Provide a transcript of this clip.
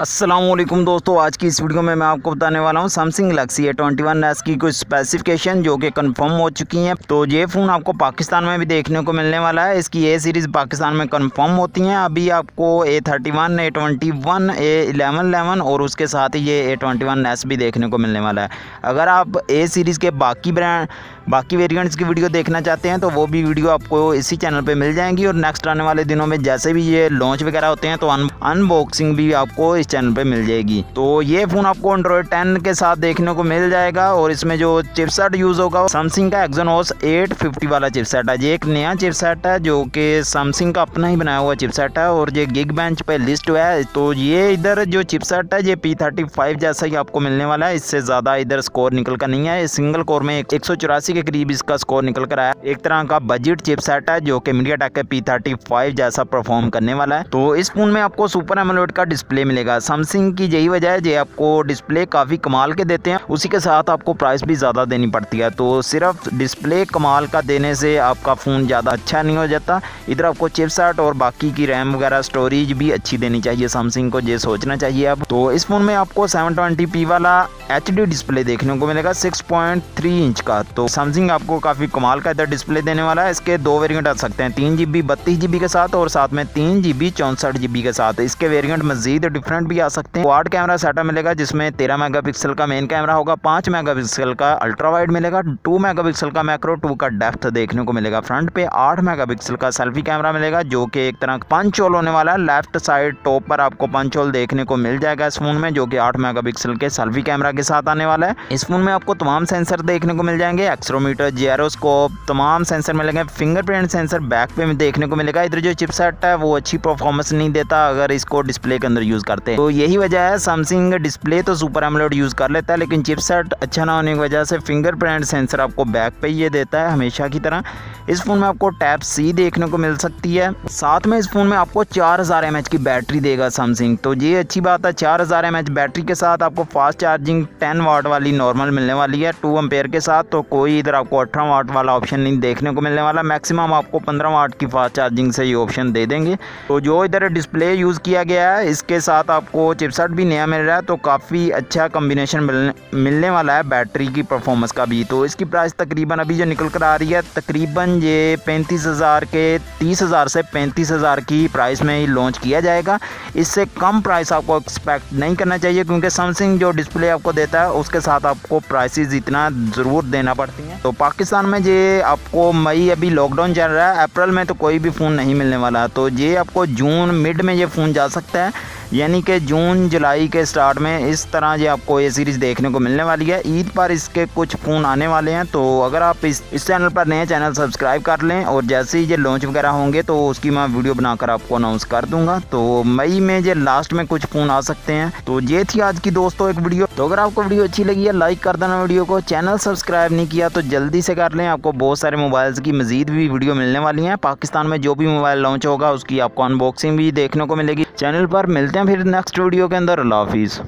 अस्सलामुअलैकुम दोस्तों, आज की इस वीडियो में मैं आपको बताने वाला हूं सैमसंग गैलेक्सी A21s की कुछ स्पेसिफिकेशन जो कि कंफर्म हो चुकी हैं। तो ये फ़ोन आपको पाकिस्तान में भी देखने को मिलने वाला है। इसकी ए सीरीज़ पाकिस्तान में कंफर्म होती हैं। अभी आपको A31, A21, A11 और उसके साथ ही ये A21s भी देखने को मिलने वाला है। अगर आप ए सीरीज़ के बाकी वेरिएंट्स की वीडियो देखना चाहते हैं तो वो भी वीडियो आपको इसी चैनल पे मिल जाएंगी। और नेक्स्ट आने वाले दिनों में जैसे भी ये लॉन्च वगैरह होते हैं तो अनबॉक्सिंग भी आपको इस चैनल पे मिल जाएगी। तो ये फ़ोन आपको एंड्रॉयड 10 के साथ देखने को मिल जाएगा। और इसमें जो चिपसेट यूज़ होगा सैमसंग का एक्सोनोस 850 वाला चिपसेट है। ये एक नया चिपसेट है जो कि सैमसंग का अपना ही बनाया हुआ चिपसेट है और ये गिग बेंच पे लिस्ट हुआ है। तो ये इधर जो चिपसेट है ये P35 जैसा ही आपको मिलने वाला है। इससे ज़्यादा इधर स्कोर निकल कर नहीं है। सिंगल कोर में 184 के करीब इसका स्कोर निकल कर आया। एक तरह का बजट चिपसेट है जो कि मीडियाटेक के P35 जैसा परफॉर्म करने वाला है। तो इस फोन में आपको सुपर एमोलेड का डिस्प्ले मिलेगा। सैमसंग की यही वजह है, ये आपको डिस्प्ले काफ़ी कमाल के देते हैं, उसी के साथ आपको प्राइस भी ज़्यादा देनी पड़ती है। तो सिर्फ डिस्प्ले कमाल का देने से आपका फ़ोन ज़्यादा अच्छा नहीं हो जाता। इधर आपको चिपसेट और बाकी की रैम वगैरह स्टोरेज भी अच्छी देनी चाहिए। सैमसंग को ये सोचना चाहिए अब। तो इस फोन में आपको 720p वाला HD डिस्प्ले देखने को मिलेगा 6.3 इंच का। तो सैमसंग आपको काफ़ी कमाल का इधर डिस्प्ले देने वाला है। इसके दो वेरिएंट आ सकते हैं, 3GB 32GB के साथ और साथ में 3GB 64GB के साथ। इसके वेरिएंट मजीद डिफरेंट भी आ सकते हैं। क्वाड कैमरा सेटअप मिलेगा जिसमें 13 मेगापिक्सल का मेन कैमरा होगा, 5 मेगापिक्सल का अल्ट्रा वाइड मिलेगा, 2 मेगापिक्सल का मैक्रो, 2 का डेप्थ देखने को मिलेगा। फ्रंट पे 8 मेगापिक्सल का सेल्फी कैमरा मिलेगा जो कि एक तरह पंच होल होने वाला है। लेफ्ट साइड टॉप पर आपको पंच होल देखने को मिल जाएगा इस फोन में, जो कि 8 मेगापिक्सल के सेल्फी कैमरा के साथ आने वाला है। इस फोन में आपको तमाम सेंसर देखने को मिल जाएंगे, एक्सेलेरोमीटर, जिरोस्कोप, तमाम सेंसर मिलेंगे। फिंगरप्रिंट सेंसर बैक पे देखने को मिलेगा। इधर जो चिपसेट है वो अच्छी परफॉर्मेंस नहीं देता अगर इसको डिस्प्ले के अंदर यूज करते हैं। तो यही वजह है, सैमसंग डिस्प्ले तो सुपर एमोलेड यूज कर लेता है लेकिन चिपसेट अच्छा ना होने की वजह से फिंगरप्रिंट सेंसर आपको बैक पे ये देता है हमेशा की तरह। इस फोन में आपको टाइप C देखने को मिल सकती है। साथ में इस फोन में आपको 4000 mAh की बैटरी देगा सैमसंग, तो ये अच्छी बात है। 4000 mAh बैटरी के साथ आपको फास्ट चार्जिंग 10 वाट वाली नॉर्मल मिलने वाली है 2 एम्पेयर के साथ। तो कोई इधर आपको 18 वाट वाला ऑप्शन नहीं देखने को मिलने वाला। मैक्सिमम आपको 15 वाट की फास्ट चार्जिंग से ये ऑप्शन दे देंगे। तो जो इधर डिस्प्ले यूज़ किया गया है इसके साथ आपको चिपसेट भी नया मिल रहा है, तो काफ़ी अच्छा कॉम्बिनेशन मिलने वाला है बैटरी की परफॉर्मेंस का भी। तो इसकी प्राइस तकरीबन अभी जो निकल कर आ रही है तकरीबन ये 35,000 के 30,000 से 35,000 की प्राइस में ही लॉन्च किया जाएगा। इससे कम प्राइस आपको एक्सपेक्ट नहीं करना चाहिए क्योंकि सैमसंग जो डिस्प्ले आपको देता है उसके साथ आपको प्राइसेस इतना ज़रूर देना पड़ती हैं। तो पाकिस्तान में ये आपको मई अभी लॉकडाउन चल रहा है, अप्रैल में तो कोई भी फ़ोन नहीं मिलने वाला। तो ये आपको जून मिड में ये फ़ोन जा सकता है, यानी कि जून जुलाई के स्टार्ट में इस तरह ये आपको ये सीरीज़ देखने को मिलने वाली है। ईद पर इसके कुछ फ़ोन आने वाले हैं। तो अगर आप इस चैनल पर नए चैनल सब्सक्राइब कर लें और जैसे ही ये लॉन्च वगैरह होंगे तो उसकी मैं वीडियो बनाकर आपको अनाउंस कर दूंगा। तो मई में ये लास्ट में कुछ फ़ोन आ सकते हैं। तो ये थी आज की दोस्तों एक वीडियो। तो अगर आपको वीडियो अच्छी लगी है लाइक कर देना वीडियो को। चैनल सब्सक्राइब नहीं किया तो जल्दी से कर लें। आपको बहुत सारे मोबाइल्स की मजीद भी वीडियो मिलने वाली हैं। पाकिस्तान में जो भी मोबाइल लॉन्च होगा उसकी आपको अनबॉक्सिंग भी देखने को मिलेगी चैनल पर। मिलते हैं फिर नेक्स्ट वीडियो के अंदर। अल्लाह हाफिज़।